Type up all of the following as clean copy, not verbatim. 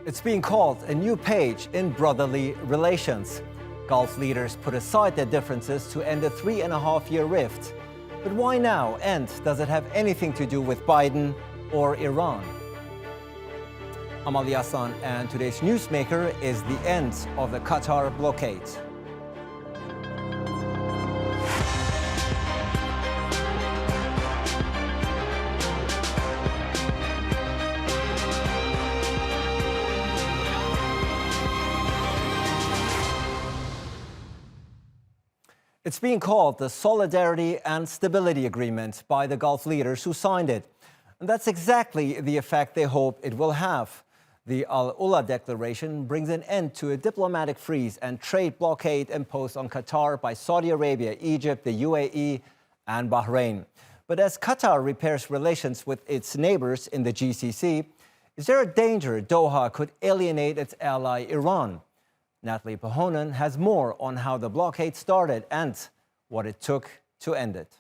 It's being called a new page in brotherly relations. Gulf leaders put aside their differences to end a 3.5-year rift. But why now? And does it have anything to do with Biden or Iran? I'm Ali Hassan, and today's newsmaker is the end of the Qatar blockade. It's being called the Solidarity and Stability Agreement by the Gulf leaders who signed it. And that's exactly the effect they hope it will have. The Al-Ula Declaration brings an end to a diplomatic freeze and trade blockade imposed on Qatar by Saudi Arabia, Egypt, the UAE and Bahrain. But as Qatar repairs relations with its neighbors in the GCC, is there a danger Doha could alienate its ally Iran? Natalie Pahonen has more on how the blockade started and what it took to end it.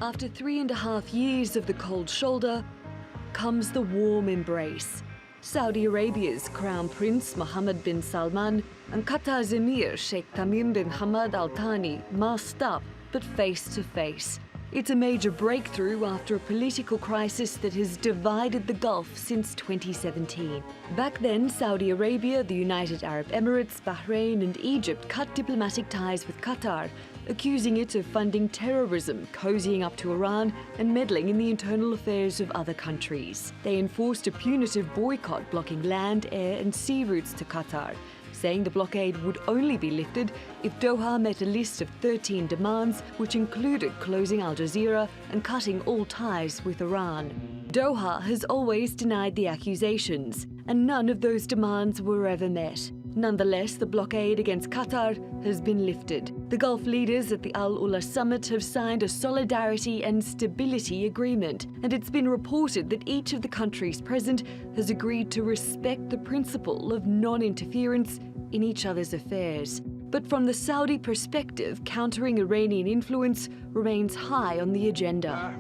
After 3.5 years of the cold shoulder comes the warm embrace. Saudi Arabia's Crown Prince Mohammed bin Salman and Qatar's Emir Sheikh Tamim bin Hamad Al-Thani masked up but face to face. It's a major breakthrough after a political crisis that has divided the Gulf since 2017. Back then, Saudi Arabia, the United Arab Emirates, Bahrain and Egypt cut diplomatic ties with Qatar, accusing it of funding terrorism, cozying up to Iran and meddling in the internal affairs of other countries. They enforced a punitive boycott blocking land, air and sea routes to Qatar, saying the blockade would only be lifted if Doha met a list of 13 demands, which included closing Al Jazeera and cutting all ties with Iran. Doha has always denied the accusations, and none of those demands were ever met. Nonetheless, the blockade against Qatar has been lifted. The Gulf leaders at the Al-Ula summit have signed a solidarity and stability agreement, and it's been reported that each of the countries present has agreed to respect the principle of non-interference in each other's affairs. But from the Saudi perspective, countering Iranian influence remains high on the agenda.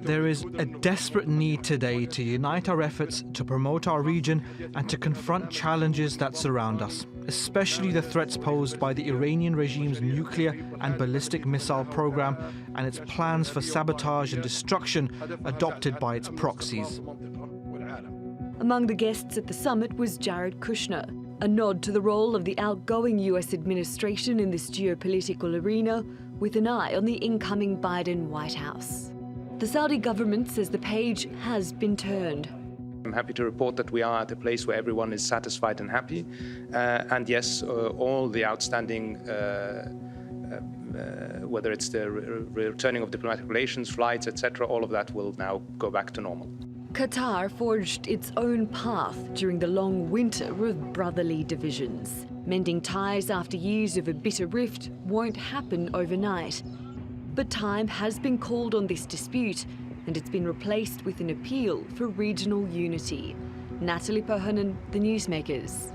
There is a desperate need today to unite our efforts to promote our region and to confront challenges that surround us, especially the threats posed by the Iranian regime's nuclear and ballistic missile program and its plans for sabotage and destruction adopted by its proxies. Among the guests at the summit was Jared Kushner, a nod to the role of the outgoing US administration in this geopolitical arena, with an eye on the incoming Biden White House. The Saudi government says the page has been turned. I'm happy to report that we are at a place where everyone is satisfied and happy. And yes, all the outstanding, whether it's the returning of diplomatic relations, flights, etc., all of that will now go back to normal. Qatar forged its own path during the long winter of brotherly divisions. Mending ties after years of a bitter rift won't happen overnight. But time has been called on this dispute, and it's been replaced with an appeal for regional unity. Natalie Pahonen, The Newsmakers.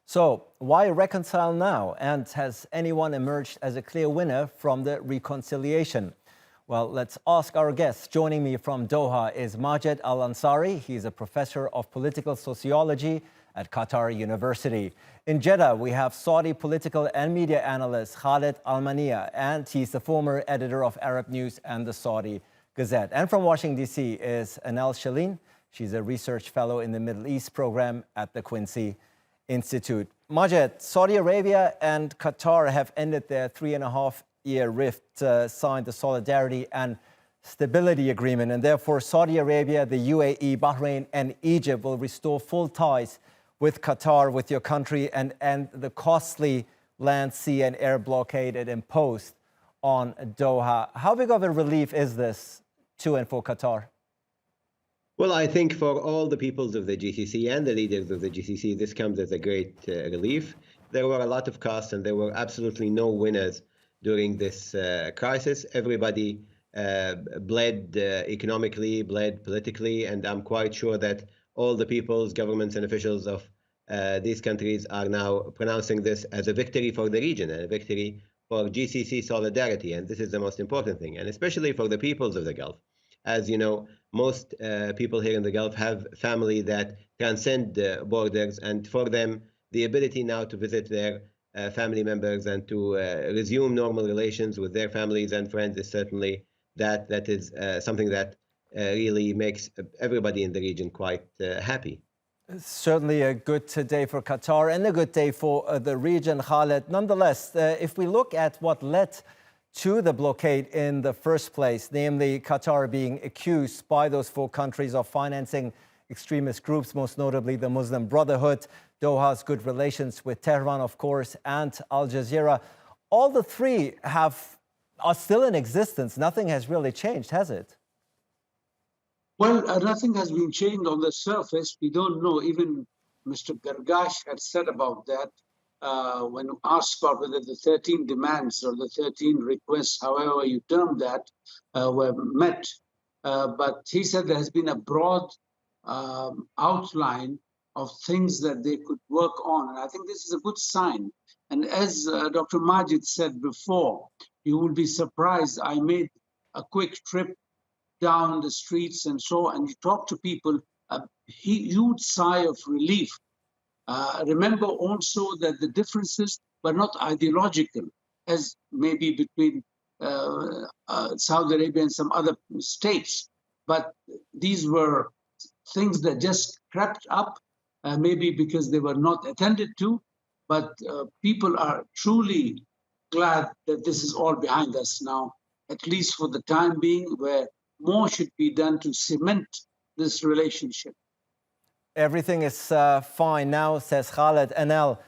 So, why reconcile now? And has anyone emerged as a clear winner from the reconciliation? Well, let's ask our guests. Joining me from Doha is Majed al Ansari. He's a professor of political sociology at Qatar University. In Jeddah, we have Saudi political and media analyst Khaled Almaeena, and he's the former editor of Arab News and the Saudi Gazette. And from Washington, D.C. is Annelle Sheline. She's a research fellow in the Middle East program at the Quincy Institute. Majed, Saudi Arabia and Qatar have ended their 3.5-year rift, signed the Solidarity and Stability Agreement, and therefore Saudi Arabia, the UAE, Bahrain and Egypt will restore full ties with Qatar, with your country, and the costly land, sea and air blockade it imposed on Doha. How big of a relief is this to and for Qatar? Well, I think for all the peoples of the GCC and the leaders of the GCC, this comes as a great relief. There were a lot of costs and there were absolutely no winners during this crisis. Everybody bled economically, bled politically, and I'm quite sure that all the peoples, governments and officials of these countries are now pronouncing this as a victory for the region and a victory for GCC solidarity, and this is the most important thing, and especially for the peoples of the Gulf. As you know, most people here in the Gulf have family that transcend borders, and for them, the ability now to visit their family members and to resume normal relations with their families and friends is certainly that is something that really makes everybody in the region quite happy. Certainly a good day for Qatar and a good day for the region, Khaled. Nonetheless, if we look at what led to the blockade in the first place, namely Qatar being accused by those four countries of financing extremist groups, most notably the Muslim Brotherhood, Doha's good relations with Tehran, of course, and Al Jazeera. All the three are still in existence. Nothing has really changed, has it? Well, nothing has been changed on the surface. We don't know. Even Mr. Gargash had said about that when asked about whether the 13 demands or the 13 requests, however you term that, were met. But he said there has been a broad outline of things that they could work on. And I think this is a good sign. And as Dr. Majed said before, you will be surprised. I made a quick trip down the streets and so, and you talk to people, a huge sigh of relief. Remember also that the differences were not ideological, as maybe between Saudi Arabia and some other states, but these were things that just crept up, maybe because they were not attended to, but people are truly glad that this is all behind us now, at least for the time being, where more should be done to cement this relationship. Everything is fine now, says Khaled. Annelle,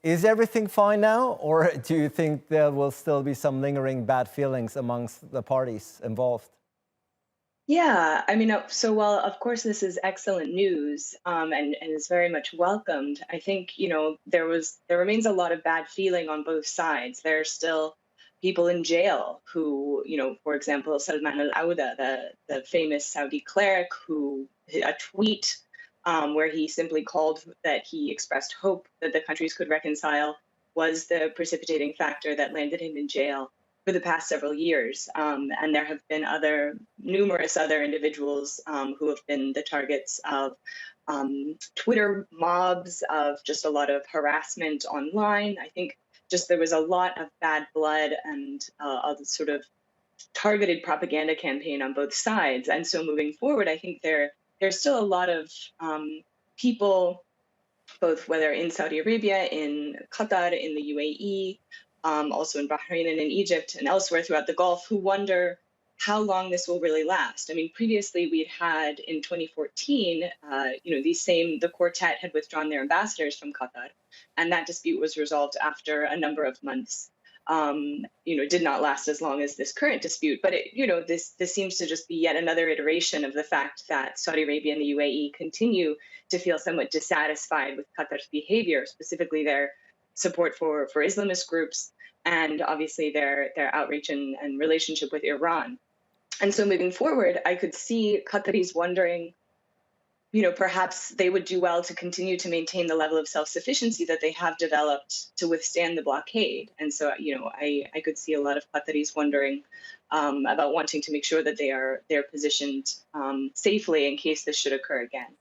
is everything fine now, or do you think there will still be some lingering bad feelings amongst the parties involved? Yeah, I mean, so while of course this is excellent news and is very much welcomed, I think, there remains a lot of bad feeling on both sides. There are still people in jail who, for example, Salman Al-Ula, the famous Saudi cleric, who a tweet where he simply called that he expressed hope that the countries could reconcile was the precipitating factor that landed him in jail for the past several years. And there have been numerous other individuals who have been the targets of Twitter mobs, of just a lot of harassment online. I think just there was a lot of bad blood and a sort of targeted propaganda campaign on both sides. And so moving forward, I think there's still a lot of people, both whether in Saudi Arabia, in Qatar, in the UAE, also in Bahrain and in Egypt and elsewhere throughout the Gulf, who wonder how long this will really last. I mean, previously we'd had in 2014, the quartet had withdrawn their ambassadors from Qatar, and that dispute was resolved after a number of months. Did not last as long as this current dispute, but this seems to just be yet another iteration of the fact that Saudi Arabia and the UAE continue to feel somewhat dissatisfied with Qatar's behavior, specifically their support for Islamist groups, and obviously their outreach and relationship with Iran. And so moving forward, I could see Qataris wondering, perhaps they would do well to continue to maintain the level of self-sufficiency that they have developed to withstand the blockade. And so, I could see a lot of Qataris wondering about wanting to make sure that they're positioned safely in case this should occur again.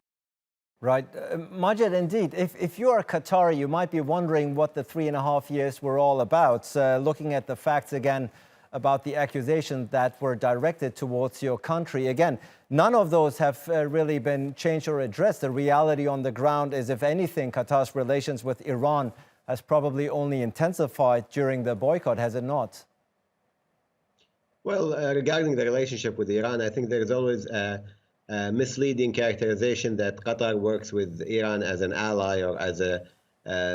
Right. Majed, indeed, if you are Qatari, you might be wondering what the 3.5 years were all about. Looking at the facts again about the accusations that were directed towards your country. Again, none of those have really been changed or addressed. The reality on the ground is, if anything, Qatar's relations with Iran has probably only intensified during the boycott, has it not? Well, regarding the relationship with Iran, I think there is always a misleading characterization that Qatar works with Iran as an ally or as a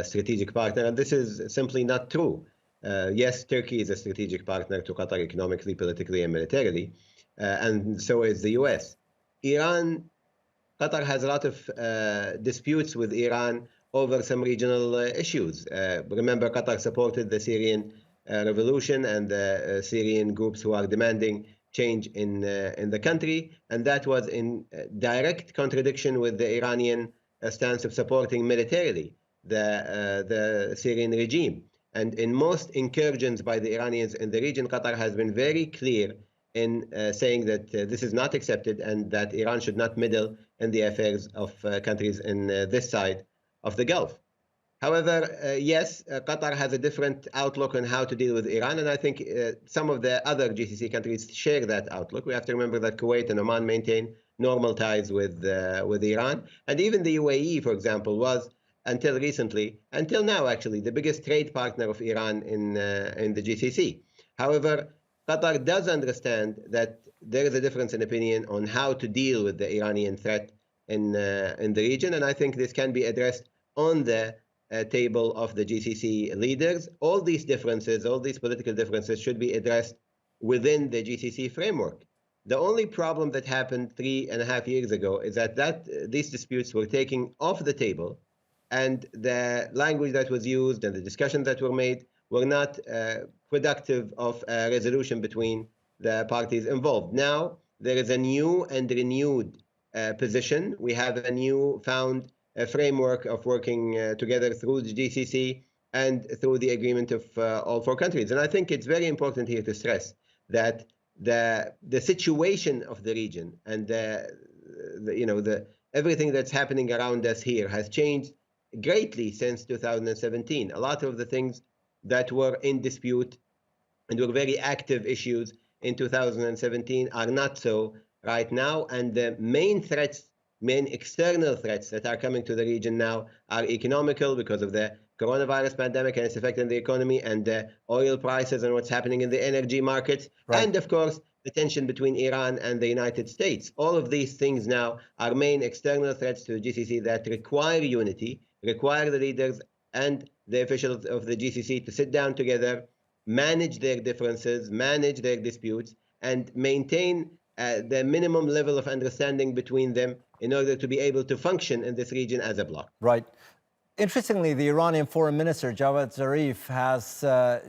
strategic partner, and this is simply not true. Yes, Turkey is a strategic partner to Qatar economically, politically, and militarily, and so is the US. Qatar has a lot of disputes with Iran over some regional issues. Remember, Qatar supported the Syrian revolution and the Syrian groups who are demanding change in the country, and that was in direct contradiction with the Iranian stance of supporting militarily the Syrian regime. And in most incursions by the Iranians in the region, Qatar has been very clear in saying that this is not accepted and that Iran should not meddle in the affairs of countries in this side of the Gulf. However, yes, Qatar has a different outlook on how to deal with Iran, and I think some of the other GCC countries share that outlook. We have to remember that Kuwait and Oman maintain normal ties with Iran, and even the UAE, for example, was until recently, until now actually, the biggest trade partner of Iran in the GCC. However, Qatar does understand that there is a difference in opinion on how to deal with the Iranian threat in the region, and I think this can be addressed on the table of the GCC leaders. All these differences, all these political differences should be addressed within the GCC framework. The only problem that happened 3.5 years ago is that these disputes were taken off the table, and the language that was used and the discussions that were made were not productive of a resolution between the parties involved. Now, there is a new and renewed position. We have a new found framework of working together through the GCC and through the agreement of all four countries. And I think it's very important here to stress that the situation of the region and everything that's happening around us here has changed greatly since 2017. A lot of the things that were in dispute and were very active issues in 2017 are not so right now. And the main external threats that are coming to the region now are economical because of the coronavirus pandemic and its effect on the economy and the oil prices and what's happening in the energy markets. Right. And of course, the tension between Iran and the United States. All of these things now are main external threats to the GCC that require unity, require the leaders and the officials of the GCC to sit down together, manage their differences, manage their disputes, and maintain the minimum level of understanding between them in order to be able to function in this region as a bloc. Right. Interestingly, the Iranian Foreign Minister Javad Zarif has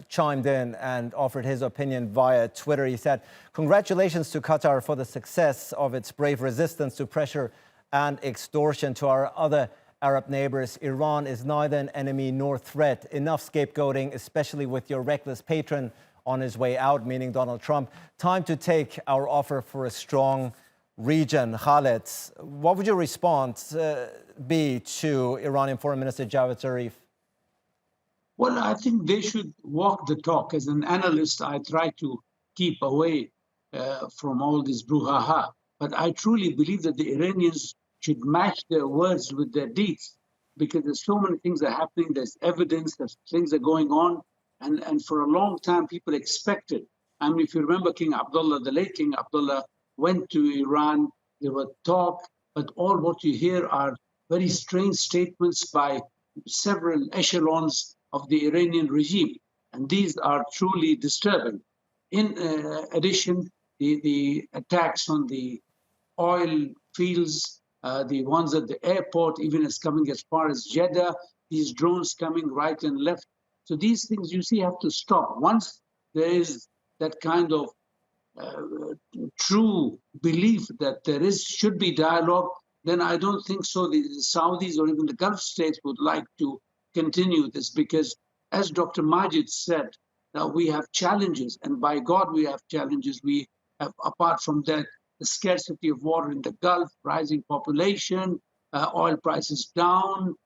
chimed in and offered his opinion via Twitter. He said, "Congratulations to Qatar for the success of its brave resistance to pressure and extortion to our other Arab neighbors. Iran is neither an enemy nor threat. Enough scapegoating, especially with your reckless patron on his way out," meaning Donald Trump. "Time to take our offer for a strong region." Khaled, what would your response be to Iranian Foreign Minister Javad Zarif? Well, I think they should walk the talk. As an analyst, I try to keep away from all this brouhaha. But I truly believe that the Iranians should match their words with their deeds, because there's so many things that are happening. There's evidence that things are going on. And for a long time, people expected. I mean, if you remember King Abdullah, the late King Abdullah, went to Iran, there were talk, but all what you hear are very strange statements by several echelons of the Iranian regime. And these are truly disturbing. In addition, the attacks on the oil fields, the ones at the airport, even as coming as far as Jeddah, these drones coming right and left. So these things, you see, have to stop. Once there is that kind of true belief that there should be dialogue, then I don't think so the Saudis or even the Gulf states would like to continue this, because as Dr. Majed said, we have challenges, and by God we have challenges. We have, apart from that, the scarcity of water in the Gulf, rising population, oil prices down,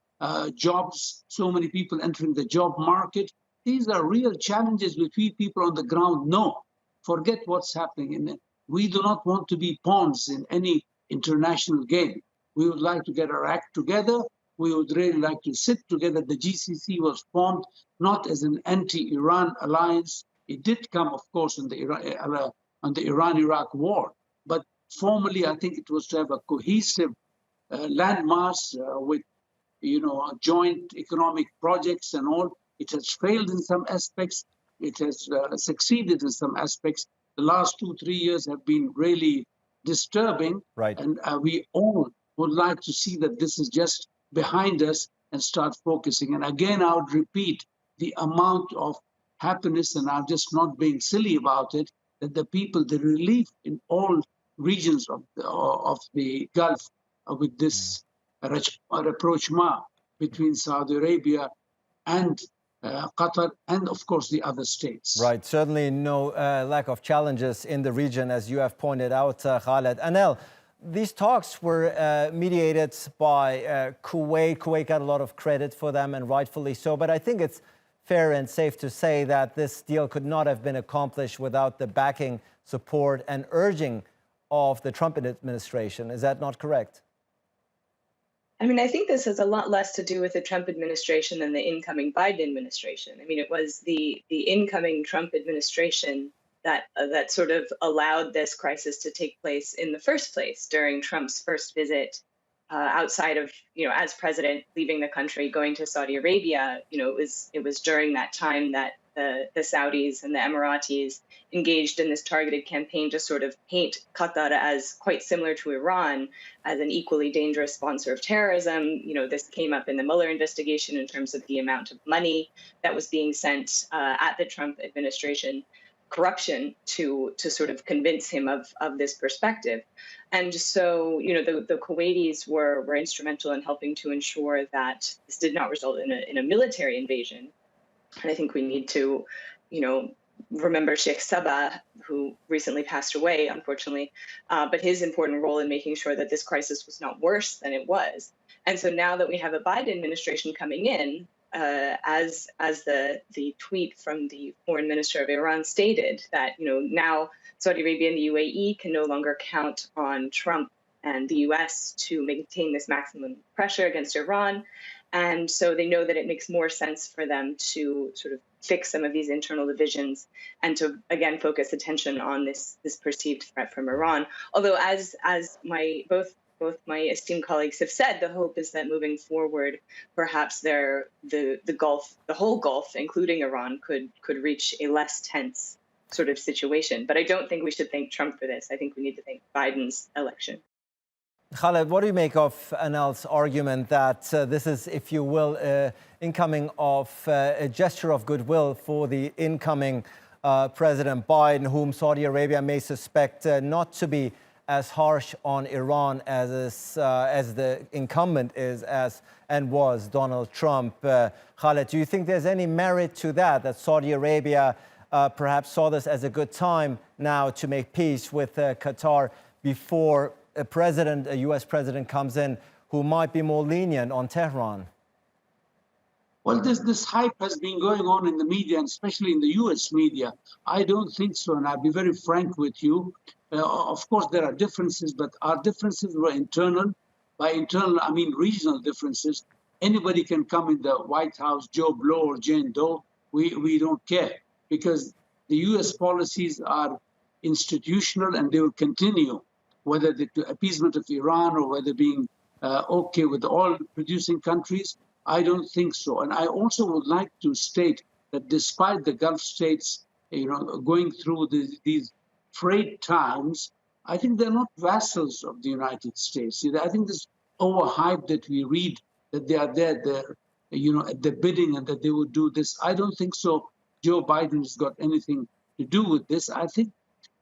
jobs, so many people entering the job market. These are real challenges which we people on the ground know. Forget what's happening in it. We do not want to be pawns in any international game. We would like to get our act together. We would really like to sit together. The GCC was formed not as an anti-Iran alliance. It did come, of course, on the Iran-Iraq war. But formally, I think it was to have a cohesive landmass with, joint economic projects and all. It has failed in some aspects. It has succeeded in some aspects. The last 2-3 years have been really disturbing. Right. And we all would like to see that this is just behind us and start focusing. And again, I would repeat the amount of happiness, and I'm just not being silly about it, that the people, the relief in all regions of the Gulf with this rapprochement between Saudi Arabia and Qatar, and of course the other states. Right, certainly no lack of challenges in the region, as you have pointed out, Khaled. Annelle, these talks were mediated by Kuwait. Kuwait got a lot of credit for them, and rightfully so. But I think it's fair and safe to say that this deal could not have been accomplished without the backing, support, and urging of the Trump administration. Is that not correct? I mean, I think this has a lot less to do with the Trump administration than the incoming Biden administration. I mean, it was the incoming Trump administration that sort of allowed this crisis to take place in the first place during Trump's first visit outside of, as president, leaving the country, going to Saudi Arabia. It was during that time that the Saudis and the Emiratis engaged in this targeted campaign to sort of paint Qatar as quite similar to Iran, as an equally dangerous sponsor of terrorism. This came up in the Mueller investigation in terms of the amount of money that was being sent at the Trump administration, corruption to sort of convince him of this perspective. And so, the Kuwaitis were instrumental in helping to ensure that this did not result in a military invasion. And I think we need to, remember Sheikh Sabah, who recently passed away, unfortunately, but his important role in making sure that this crisis was not worse than it was. And so now that we have a Biden administration coming in, as the tweet from the foreign minister of Iran stated, that now Saudi Arabia and the UAE can no longer count on Trump and the US to maintain this maximum pressure against Iran. And so they know that it makes more sense for them to sort of fix some of these internal divisions and to, again, focus attention on this perceived threat from Iran. Although, as both my esteemed colleagues have said, the hope is that moving forward, perhaps the whole Gulf, including Iran, could reach a less tense sort of situation. But I don't think we should thank Trump for this. I think we need to thank Biden's election. Khaled, what do you make of Annelle's argument that this is, if you will, incoming of a gesture of goodwill for the incoming President Biden, whom Saudi Arabia may suspect not to be as harsh on Iran as the incumbent is and was Donald Trump? Khaled, do you think there's any merit to that Saudi Arabia perhaps saw this as a good time now to make peace with Qatar before a U.S. president comes in who might be more lenient on Tehran? Well, this hype has been going on in the media, and especially in the U.S. media. I don't think so, and I'll be very frank with you. Of course, there are differences, but our differences were internal. By internal, I mean regional differences. Anybody can come in the White House, Joe Blow or Jane Doe. We don't care, because the U.S. policies are institutional and they will continue, whether the appeasement of Iran or whether being okay with the oil-producing countries. I don't think so. And I also would like to state that despite the Gulf states, going through these frayed times, I think they're not vassals of the United States. I think this overhype that we read, that they are there, at the bidding and that they would do this. I don't think so. Joe Biden has got anything to do with this. I think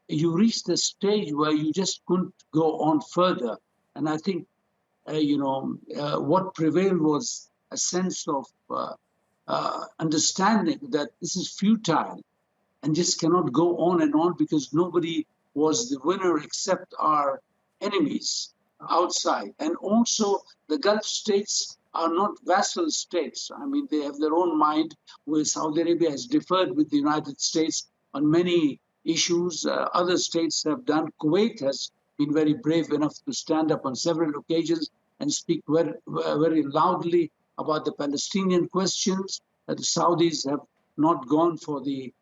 you reached a stage where you just couldn't go on further. And I think, what prevailed was a sense of understanding that this is futile and just cannot go on and on, because nobody was the winner except our enemies outside. And also the Gulf states are not vassal states. I mean, they have their own mind, where Saudi Arabia has differed with the United States on many issues. Other states have done. Kuwait has been very brave enough to stand up on several occasions and speak very, very loudly about the Palestinian questions. The Saudis have not gone for the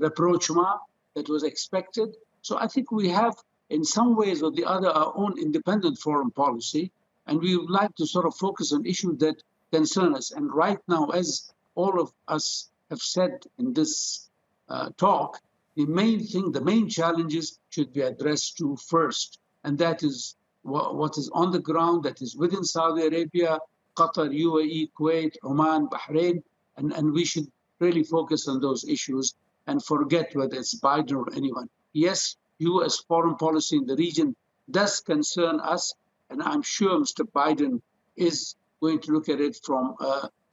rapprochement that was expected. So I think we have, in some ways or the other, our own independent foreign policy, and we would like to sort of focus on issues that concern us. And right now, as all of us have said in this talk, the main challenges should be addressed to first, and that is what is on the ground, that is within Saudi Arabia, Qatar, UAE, Kuwait, Oman, Bahrain, and we should really focus on those issues and forget whether it's Biden or anyone. Yes, U.S. foreign policy in the region does concern us, and I'm sure Mr. Biden is going to look at it from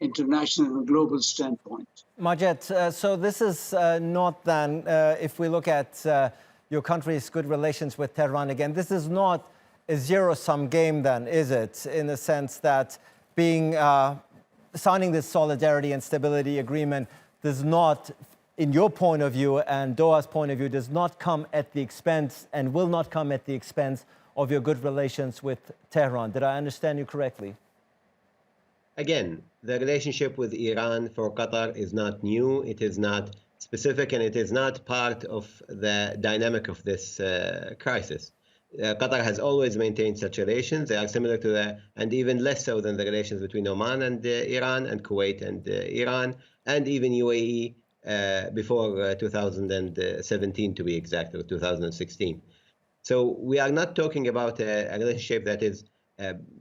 a international and global standpoint. Majed, so this is not then, if we look at your country's good relations with Tehran again, this is not a zero-sum game then, is it? In the sense that signing this solidarity and stability agreement does not, in your point of view and Doha's point of view, does not come at the expense and will not come at the expense of your good relations with Tehran. Did I understand you correctly? Again, the relationship with Iran for Qatar is not new. It is not specific, and it is not part of the dynamic of this crisis. Qatar has always maintained such relations. They are similar to and even less so than the relations between Oman and Iran, and Kuwait and Iran, and even UAE before 2017, to be exact, or 2016. So we are not talking about a relationship that is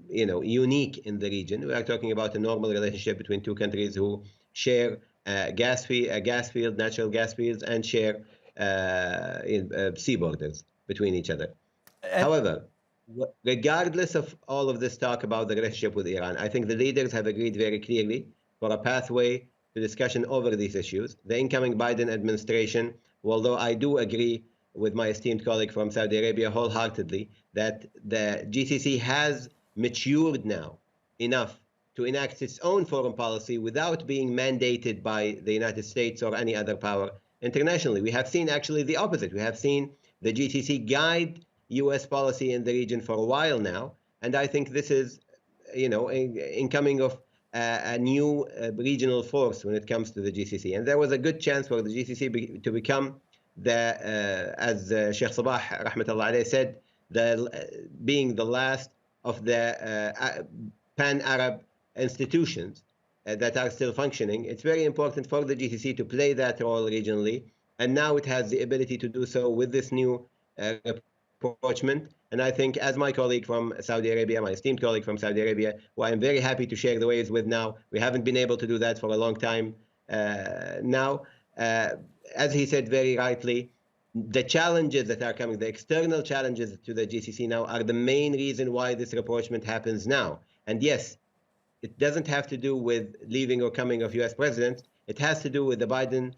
unique in the region. We are talking about a normal relationship between two countries who share gas field, natural gas fields, and share sea borders between each other. However, regardless of all of this talk about the relationship with Iran, I think the leaders have agreed very clearly for a pathway to discussion over these issues. The incoming Biden administration, although I do agree with my esteemed colleague from Saudi Arabia wholeheartedly that the GCC has matured now enough to enact its own foreign policy without being mandated by the United States or any other power internationally. We have seen actually the opposite. We have seen the GCC guide U.S. policy in the region for a while now, and I think this is, incoming of a new regional force when it comes to the GCC. And there was a good chance for the GCC to become as Sheikh Sabah rahmatullah alayhi said, being the last of the pan-Arab institutions that are still functioning. It's very important for the GCC to play that role regionally, and now it has the ability to do so with this new rapprochement. And I think, as my colleague from Saudi Arabia, my esteemed colleague from Saudi Arabia, who I'm very happy to share the ways with now, we haven't been able to do that for a long time now. As he said very rightly, the challenges that are coming, the external challenges to the GCC now, are the main reason why this rapprochement happens now. And yes, it doesn't have to do with leaving or coming of US presidents. It has to do with the Biden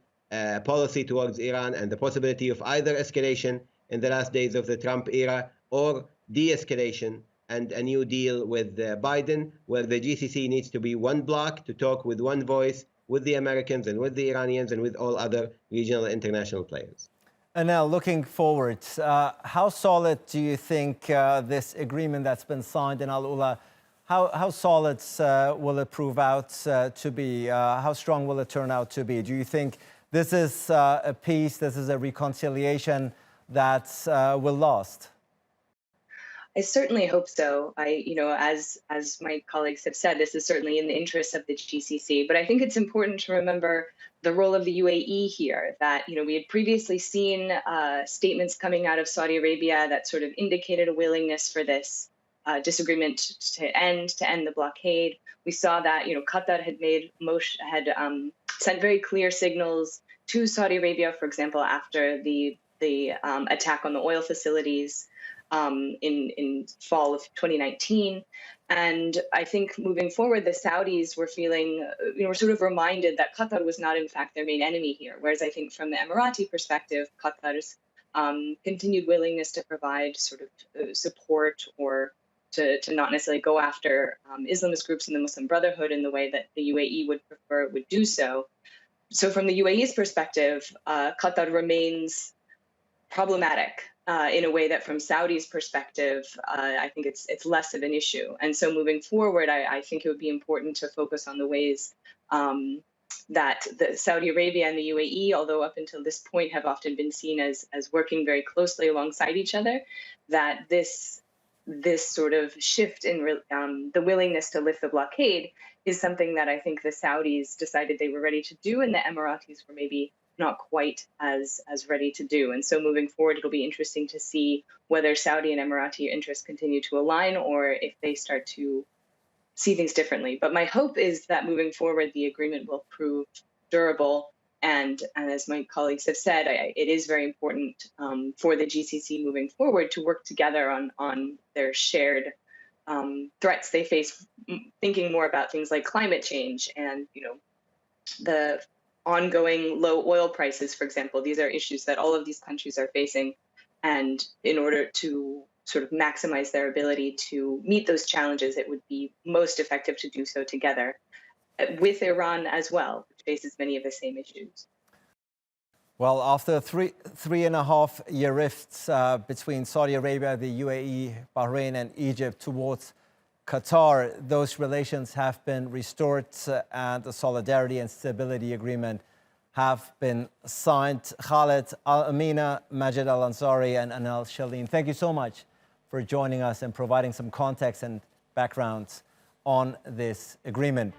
policy towards Iran and the possibility of either escalation in the last days of the Trump era or de-escalation and a new deal with Biden, where the GCC needs to be one bloc to talk with one voice with the Americans and with the Iranians and with all other regional and international players. And now, looking forward, how solid do you think this agreement that's been signed in Al-Ula, how solid will it prove out to be? How strong will it turn out to be? Do you think this is a peace, this is a reconciliation that will last? I certainly hope so. As my colleagues have said, this is certainly in the interest of the GCC. But I think it's important to remember the role of the UAE here. That we had previously seen statements coming out of Saudi Arabia that sort of indicated a willingness for this disagreement to end the blockade. We saw that Qatar had sent very clear signals to Saudi Arabia, for example, after the attack on the oil facilities in fall of 2019. And I think moving forward, the Saudis were feeling, were sort of reminded that Qatar was not, in fact, their main enemy here. Whereas I think from the Emirati perspective, Qatar's continued willingness to provide sort of support or to not necessarily go after Islamist groups in the Muslim Brotherhood in the way that the UAE would prefer would do so. So from the UAE's perspective, Qatar remains problematic in a way that from Saudi's perspective, I think it's less of an issue. And so moving forward, I think it would be important to focus on the ways that the Saudi Arabia and the UAE, although up until this point have often been seen as working very closely alongside each other, that this sort of shift in the willingness to lift the blockade is something that I think the Saudis decided they were ready to do, and the Emiratis were maybe not quite as ready to do. And so moving forward, it'll be interesting to see whether Saudi and Emirati interests continue to align or if they start to see things differently. But my hope is that moving forward, the agreement will prove durable. And as my colleagues have said, it is very important for the GCC moving forward to work together on their shared threats they face, thinking more about things like climate change and, the ongoing low oil prices, for example. These are issues that all of these countries are facing. And in order to sort of maximize their ability to meet those challenges, it would be most effective to do so together with Iran as well, which faces many of the same issues. Well, after three and a half year rifts between Saudi Arabia, the UAE, Bahrain and Egypt towards Qatar, those relations have been restored and the Solidarity and Stability Agreement have been signed. Khaled Almaeena, Majed al Ansari and Annelle Sheline, thank you so much for joining us and providing some context and backgrounds on this agreement.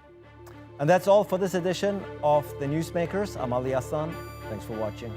And that's all for this edition of The Newsmakers. I'm Ali Aslan. Thanks for watching.